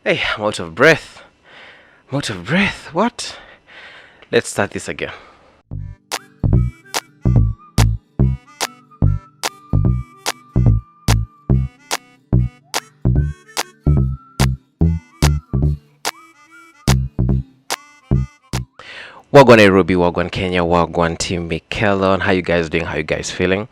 Hey, I'm out of breath. I'm out of breath. What? Let's start this again. Wagwan Nairobi, Wagwan Kenya, Wagwan Team Mikelon. How you guys doing? How you guys feeling?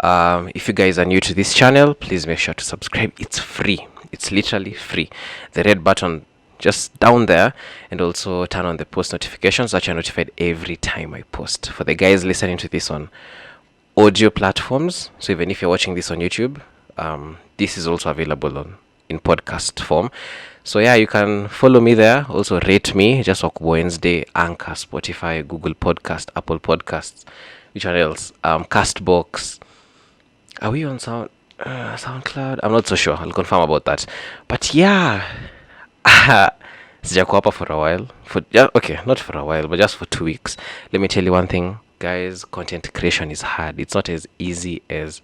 If you guys are new to this channel, please make sure to subscribe. It's free. It's literally free. The red button just down there, and also turn on the post notifications so that you're notified every time I post. For the guys listening to this on audio platforms, so even if you're watching this on YouTube, this is also available in podcast form. So yeah, you can follow me there. Also rate me. Just like Wednesday, Anchor, Spotify, Google Podcast, Apple Podcasts. Which one else? Castbox. Are we on SoundCloud? I'm not so sure. I'll confirm about that. But yeah, sijakuwa hapa for a while. Okay, not for a while, but just for 2 weeks. Let me tell you one thing, guys. Content creation is hard. It's not as easy as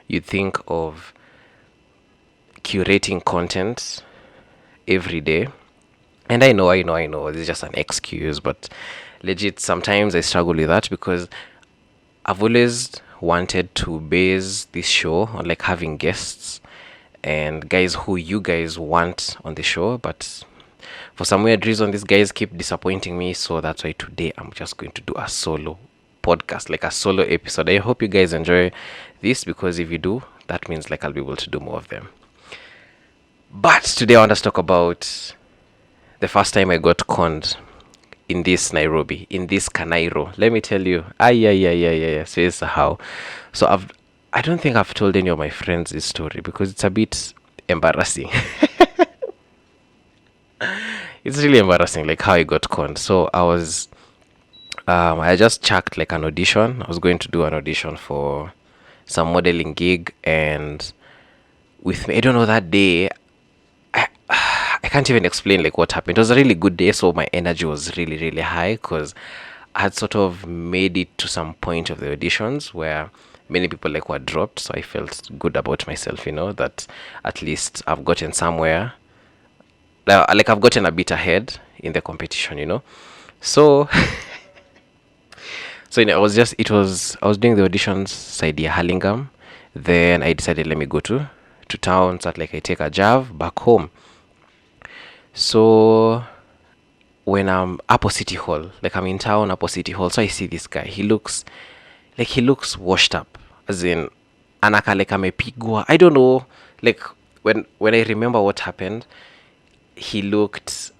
you think of curating content every day. And I know this is just an excuse, but legit sometimes I struggle with that because I've always wanted to base this show on like having guests and guys who you guys want on the show, but for some weird reason these guys keep disappointing me. So that's why today I'm just going to do a solo podcast, like a solo episode. I hope you guys enjoy this, because if you do, that means like I'll be able to do more of them. But today I want us to talk about the first time I got conned in this Nairobi, in this Kanairo. Let me tell you. Yeah. So it's how. So I don't think I've told any of my friends this story because it's a bit embarrassing. It's really embarrassing, like how I got conned. So I just checked like an audition. I was going to do an audition for some modeling gig, and with me, I don't know, that day I can't even explain like what happened. It was a really good day, so my energy was really, really high because I had sort of made it to some point of the auditions where many people like were dropped. So I felt good about myself, that at least I've gotten somewhere. Like I've gotten a bit ahead in the competition. So so I was doing the auditions side of Hurlingham. Then I decided, let me go to town so that like I take a job back home. So when I'm Apple City Hall, like I'm in town, Apple City Hall, so I see this guy. He looks washed up, as in anaka like amepigwa. I don't know. Like when I remember what happened, he looked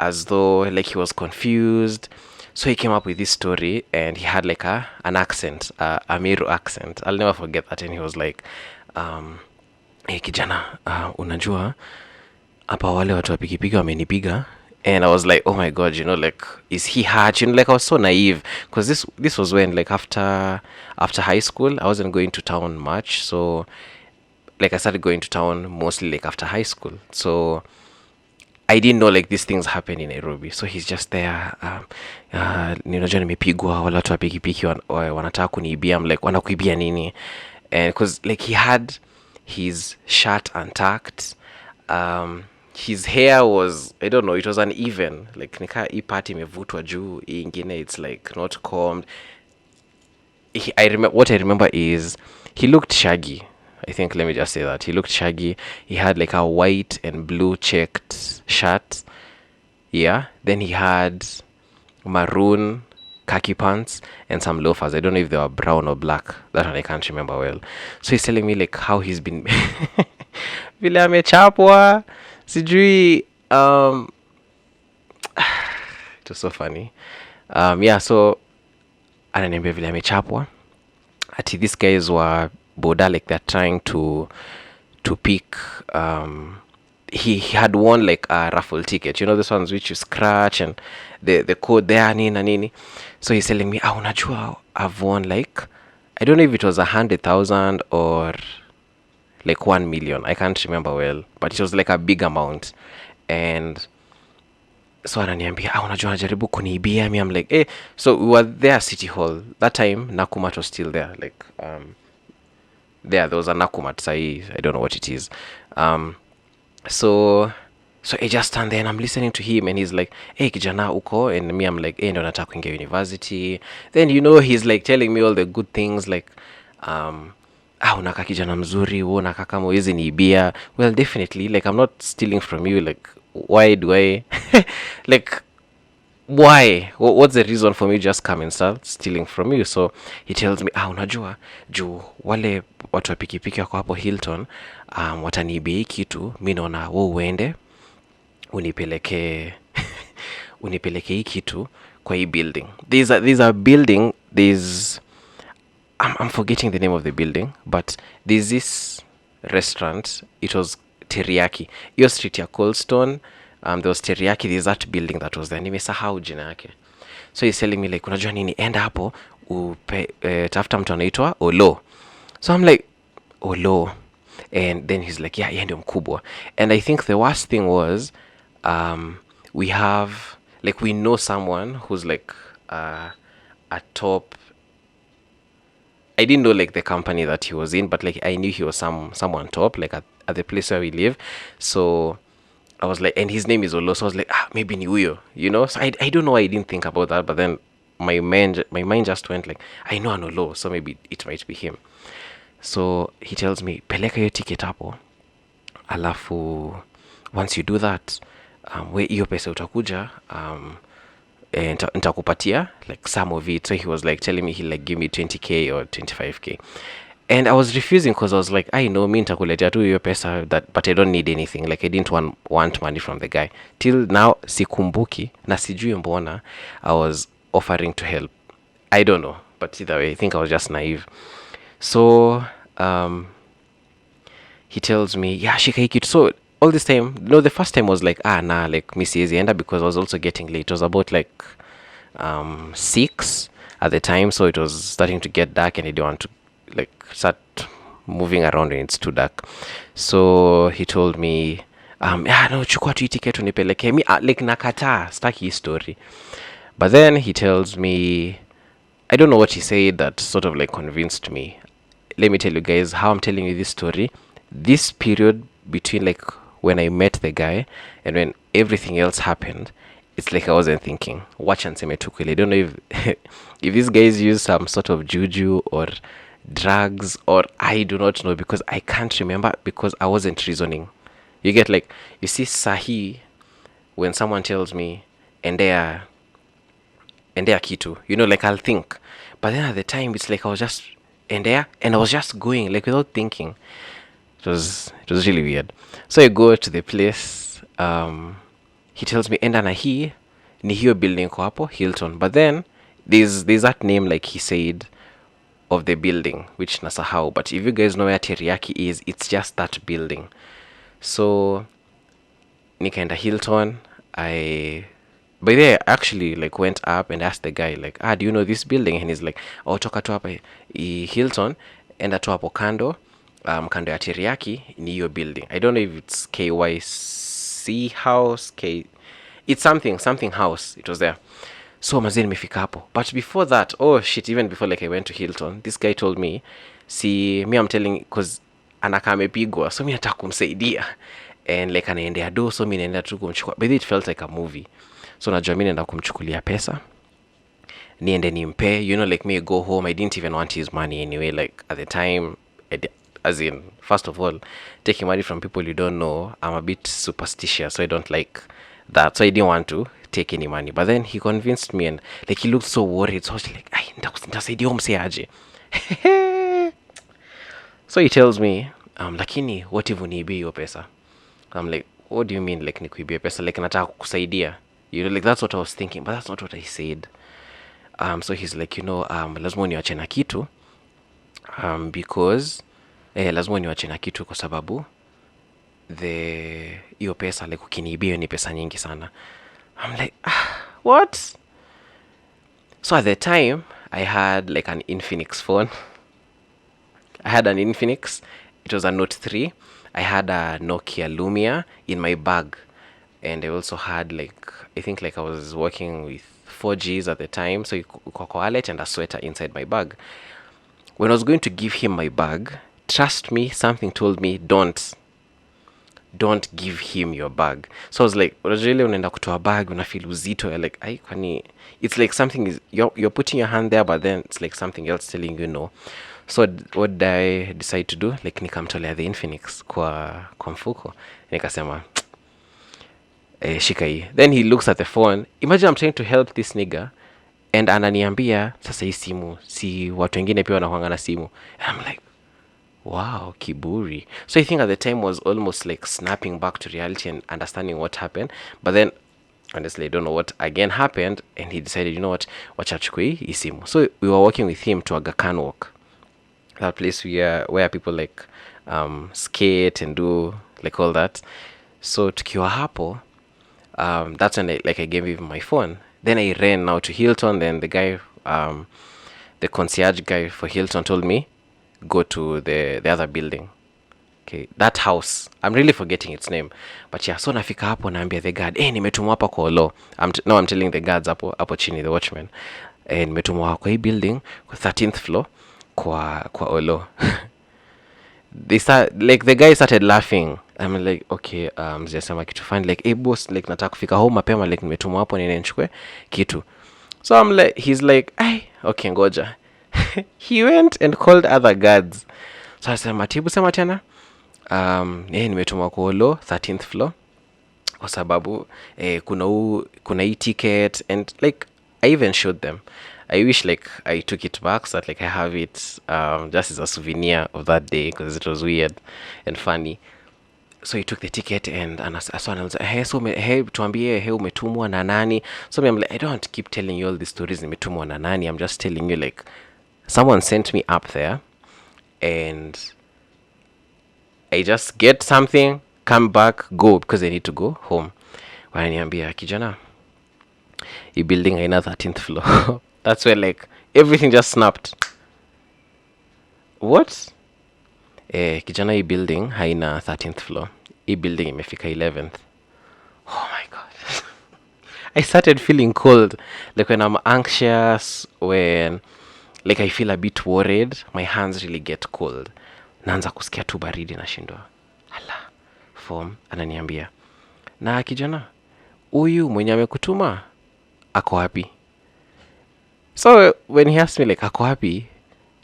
as though like he was confused. So he came up with this story, and he had like an accent, a Meru accent. I'll never forget that. And he was like, hey kijana, unajua hapa wale watu wa pikipiki wamenipiga. And I was like, oh my god, like, is he hurt? Like I was so naive because this was when like after high school I wasn't going to town much. So like I started going to town mostly like after high school. So I didn't know like these things happen in Nairobi. So he's just there, ninajua nimepigwa, wale watu wa pikipiki wanataka kuniibia. I'm like, wanakuibia nini? And because like he had his shirt untucked, his hair was, I don't know, it was uneven. Like nika hii part imevutwa juu, hii ingine it's like not combed. What I remember is he looked shaggy. I think, let me just say that he looked shaggy. He had like a white and blue checked shirt. Yeah. Then he had maroon khaki pants and some loafers. I don't know if they were brown or black. That one I can't remember well. So he's telling me like how he's been vile amechapwa sijui. It was so funny. Yeah, so ananiambia vile amechapwa ati these guys were boda, like they're trying to pick. He had won like a raffle ticket, this ones which you scratch and the code there nini. So he's telling me, unajua I've won like, I don't know if it was 100,000 or like 1 million. I can't remember well, but it was like a big amount. And so ananiambia, unajua anajaribu kuniibia me. I'm like, so we were there City Hall that time. Nakumatt was still there, like there was a Nakumatt. I don't know what it is. So So I just stand there and I'm listening to him, and he's like, hey kijana uko, and me I'm like, hey ndo nataka kuingia university. Then he's like telling me all the good things, like um unakaa kijana mzuri, wewe unakaa kama huwezi niibia. Well, definitely, like I'm not stealing from you, like why do I like why, what's the reason for me just come and start stealing from you? So he tells me, unajua juu wale watu wa pikipiki wako hapo Hilton, wataniibia hii kitu, mi naona wewe uende unipeleke unipeleke hii kitu kwa hii building. There's a building, I'm forgetting the name of the building, but there's this restaurant, it was teriyaki, hiyo street ya Coldstone. There was teriyaki, there's that building that was there, nimesahau jina yake. So he's telling me like, unajua nini, enda hapo tafuta mtu anaitwa Olo. So I'm like, Olo? And then he's like, yeah, ndio mkubwa. And I think the worst thing was, we have, like, we know someone who's like a top, I didn't know like the company that he was in, but like I knew he was someone top, like at the place where we live. So I was like, and his name is Olo. So I was like, maybe ni huyo, So I don't know why I didn't think about that, but then my mind just went like, I know an Olo, so maybe it might be him. So he tells me, peleka hiyo ticket hapo, alafu once you do that, we hiyo pesa utakuja, nitakupatia like some of it. So he was like telling me he'll like give me 20k or 25k, and I was refusing because I was like, I know mi nitakuletea tu hiyo pesa, but I don't need anything, like I didn't want money from the guy. Till now sikumbuki na sijui mbona I was offering to help. I don't know, but either way I think I was just naive. So he tells me, yeah, shika hii kitu. So all this time, the first time was like, nah, like mi siwezi enda, because I was also getting late. It was about like 6 at the time, so it was starting to get dark and I didn't want to like start moving around when it's too dark. So he told me, no, chukua tu hii ticket unipeleke. Mi like nakataa, staki hii story. But then he tells me, I don't know what he said that sort of like convinced me. Let me tell you guys how I'm telling you this story. This period between like when I met the guy and when everything else happened, it's like I wasn't thinking. Watch and say I don't know if if these guys use some sort of juju or drugs, or I do not know, because I can't remember, because I wasn't reasoning. You get, like, you see sahi, when someone tells me endea kitu, like I'll think, but then at the time it's like I was just endea and I was just going like without thinking. It was really weird. So I go to the place, he tells me enda na hii ni hiyo building kwa hapo Hilton, but then there's that name, like he said, of the building which nasahau, but if you guys know where teriyaki is, it's just that building. So nikaenda Hilton. By there I actually like went up and asked the guy like, do you know this building? And he's like, toka tu hapa Hilton, enda tu hapo kando, kando ya teriyaki ni hiyo building. I don't know if it's KYC house, it's something house, it was there. So mazee nimefika hapo, but before that, even before like I went to Hilton, this guy told me, me I'm telling, cause anakaa amepigwa, so mi nataka kumsaidia, and like anaendea do, so mi naenda tu kumchukua. But it felt like a movie. So najua mi naenda kumchukulia pesa, niende nimpe, like me go home. I didn't even want his money anyway, like at the time, as in, first of all, taking money from people you don't know, I'm a bit superstitious, so I don't like that. So I didn't want to take any money. But then he convinced me, and like he looked so worried. So I was like, nitasaidia mse aje. So he tells me, lakini what if uniibie hiyo pesa? I'm like, what do you mean like nikuibie pesa? Like nataka kukusaidia. Like that's what I was thinking, but that's not what I said. So he's like, lazima uniache na kitu, because lazima uniache na kitu kwa sababu hiyo pesa like ukiniibia ni pesa nyingi sana. I'm like, what? So at the time, I had like an Infinix phone. I had an Infinix. It was a Note 3. I had a Nokia Lumia in my bag. And I also had like, I think like I was working with 4Gs at the time. So kwa wallet and a sweater inside my bag. When I was going to give him my bag, trust me, something told me, don't don't give him your bag. So I was like, really unaenda kutoa bag, una feel uzito. You're like, ai kwani, it's like something is, you're putting your hand there, but then it's like something else telling you no. So what did I decide to do? Like nikamtolea the Infinix kwa mfuko. Nikasema, shika hii. Then he looks at the phone. Imagine I'm trying to help this nigga and ananiambia sasa hii simu si watu wengine pia wanakuanga na simu. And I'm like, wow, kiburi. So I think at the time was almost like snapping back to reality and understanding what happened. But then honestly I don't know what again happened, and he decided, you know what, wacha achukue hii simu. So we were walking with him to Aga Khan Walk, that place where people like skate and do like all that. So tukiwa hapo, that's when I gave him my phone. Then I ran now to Hilton. Then the guy, the concierge guy for Hilton told me, go to the other building. Okay, that house, I'm really forgetting its name, but yeah. So nafika hapo naambia the guard, nimetumwa hapa kwa Olo. I'm telling the guards hapo chini, the watchman, nimetumwa kwa hii building kwa 13th floor kwa Olo. They start, like the guy started laughing. I'm like, okay, mzee kitu fani, like, boss, like nataka kufika home mapema, like nimetumwa hapo nene nichukue kitu. So I'm like, he's like, okay, ngoja. He went and called other guards. So I said, Matibu sema tena, nimetumwa kwa Olo 13th floor kwa sababu kuna hii ticket, and like I even showed them. I wish like I took it back so that like I have it just as a souvenir of that day, because it was weird and funny. So he took the ticket and so anauliza, tuambie, umetumwa na nani? So I'm like, I don't want to keep telling you all the stories nimetumwa na nani. I'm just telling you like someone sent me up there and I just get something, come back, go, because I need to go home. Wananiambia, kijana, you building haina 13th floor. That's where like everything just snapped. What? Kijana, hii building haina 13th floor. Hii building imefika 11th. Oh my god. I started feeling cold. Like when I'm anxious, when like I feel a bit worried, my hands really get cold. Naanza kusikia tu baridi nashindwa. Ala. Form ananiambia, na kijana, huyu mwenye amekutuma ako wapi? So when he asked me like ako wapi,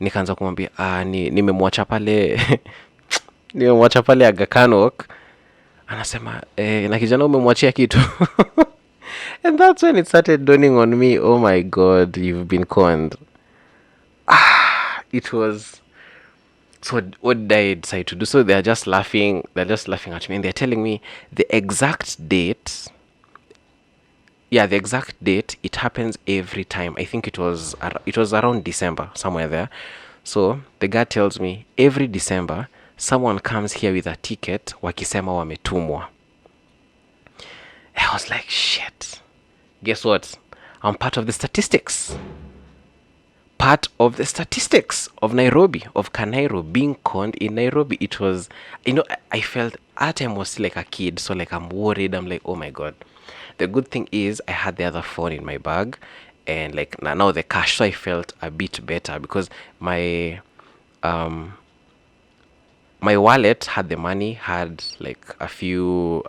nikaanza kumwambia nimemwacha pale nimemwacha pale Aga Khan Walk. Anasema na kijana umemwachia kitu. And that's when it started dawning on me, oh my god, you've been conned. It was, so what did I decide to do? So they're just laughing at me, and they're telling me the exact date. Yeah, the exact date. It happens every time. I think it was around December, somewhere there. So the guy tells me every December someone comes here with a ticket wakisema wametumwa. I was like, shit. Guess what? I'm part of the statistics. Part of the statistics of Nairobi, of Kanairo being conned in Nairobi. It was, I felt at time was still like a kid, so like I'm worried. I'm like, oh my god. The good thing is I had the other phone in my bag, and like now the cash, so I felt a bit better because my wallet had the money, had like a few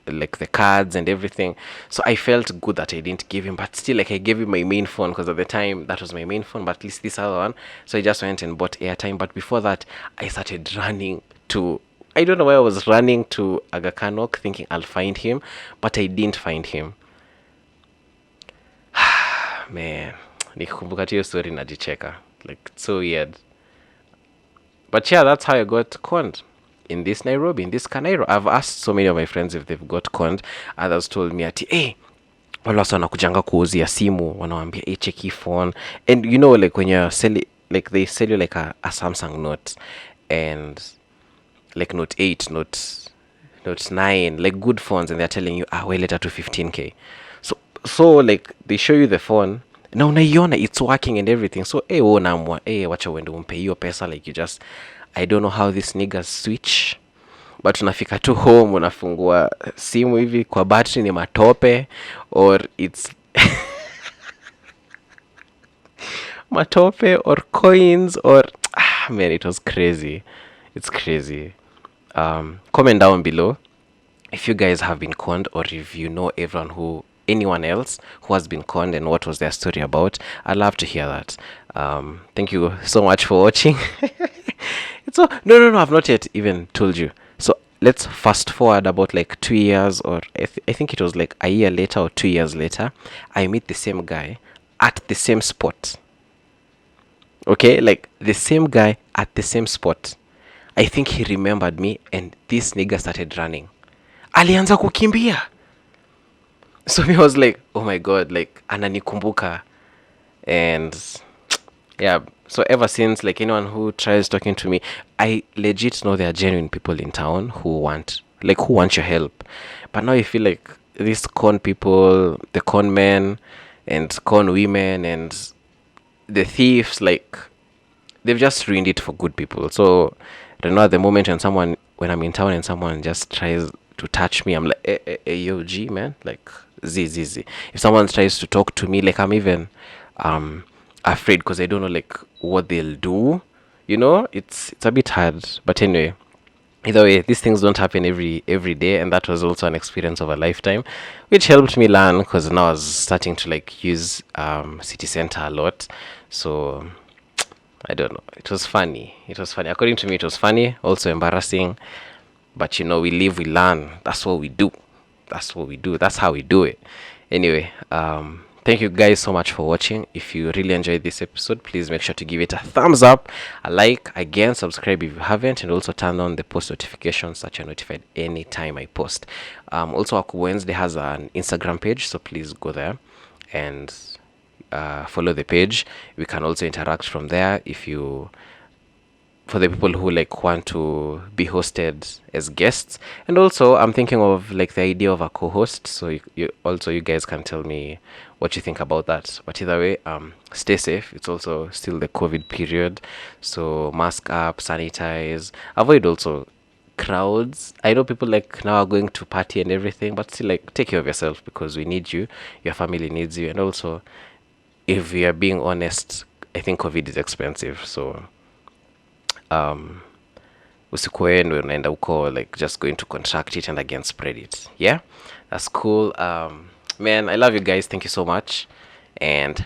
like the cards and everything. So I felt good that I didn't give him, but still like I gave him my main phone because at the time that was my main phone, but at least this other one. So I just went and bought airtime. But before that, I started running to, I don't know why I was running to Aga Khan Walk thinking I'll find him, but I didn't find him. Man, nikikumbuka hiyo story najicheka. Like, it's so weird. But yeah, that's how I got conned in this Nairobi, in this Kanairo. I've asked so many of my friends if they've got conned. Others told me ati, wale wasa wanakujanga kuuzia simu, wanawambia, check your phone. And you know, like when you're selling, like they sell you like a Samsung Note, and like Note 8, Note 9, like good phones, and they're telling you, well, later to 15k. So like they show you the phone, na unaiona it's working and everything. So unaamua wacha uende umpe hiyo pesa, like you just, I don't know how these niggas switch, but unafika tu home, unafungua simu hivi kwa battery ni matope, or it's matope or coins, or man, it was crazy. It's crazy. Comment down below if you guys have been conned, or if you know anyone else who has been conned and what was their story about. I'd love to hear that. Thank you so much for watching. It's so no, I've not yet even told you. So let's fast forward about like 2 years, or I think it was like a year later or 2 years later. I meet the same guy at the same spot. Okay, like the same guy at the same spot. I think he remembered me, and this nigga started running. Alianza kukimbia. So I was like, oh my god, like ananikumbuka. And yeah, so ever since, like anyone who tries talking to me, I legit know there are genuine people in town who want your help. But now I feel like these con people, the con men and con women and the thieves, like they've just ruined it for good people. So I don't know, at the moment when I'm in town and someone just tries to touch me, I'm like, yo, G, man, like, Z. If someone tries to talk to me, like, I'm even afraid, because I don't know, like, what they'll do. It's a bit hard. But anyway, either way, these things don't happen every day, and that was also an experience of a lifetime, which helped me learn, because now I was starting to like use city center a lot. So I don't know. It was funny. According to me, it was funny, also embarrassing. But we live, we learn. That's what we do. That's how we do it. Anyway, thank you guys so much for watching. If you really enjoyed this episode, please make sure to give it a thumbs up, a like, again, subscribe if you haven't, and also turn on the post notifications so that you're notified anytime I post. Also, Aku Wednesday has an Instagram page, so please go there and follow the page. We can also interact from there for the people who like want to be hosted as guests. And also I'm thinking of like the idea of a co-host, so you guys can tell me what you think about that. But either way, stay safe. It's also still the COVID period, so mask up, sanitize, avoid also crowds. I know people like now are going to party and everything, but still, like, take care of yourself, because we need you, your family needs you. And also, if we are being honest, I think COVID is expensive, so usikuwe unaenda huko like just going to contract it and again spread it. Yeah, that's cool. Man, I love you guys. Thank you so much, and